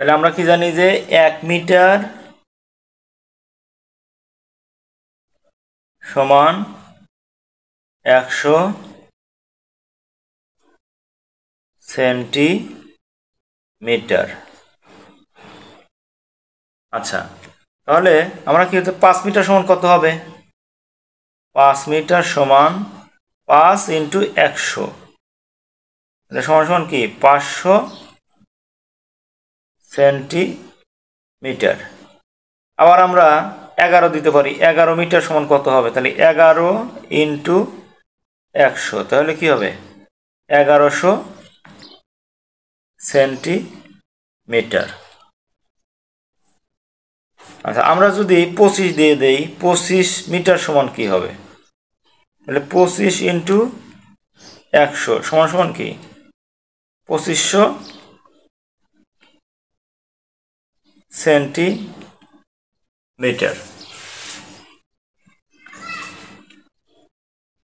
তাহলে আমরা কি জানি যে 1 মিটার সমান 100 সেন্টিমিটার। আচ্ছা, তাহলে আমরা কি হচ্ছে 5 মিটার সমান কত হবে? 5 মিটার সমান 5 ইন্টু 100, সমান সমান কি 500 সেন্টিমিটার। আবার আমরা 11 দিতে পারি, 11 মিটার সমান কত হবে? তাহলে 11 ইন্টু 100, তাহলে কি হবে 1100 সেন্টিমিটার। আচ্ছা, আমরা যদি 25 দিয়ে দেই, 25 মিটার সমান কি হবে? তাহলে 25 ইন্টু 100 সমান সমান কি 2500 সেন্টিমিটার।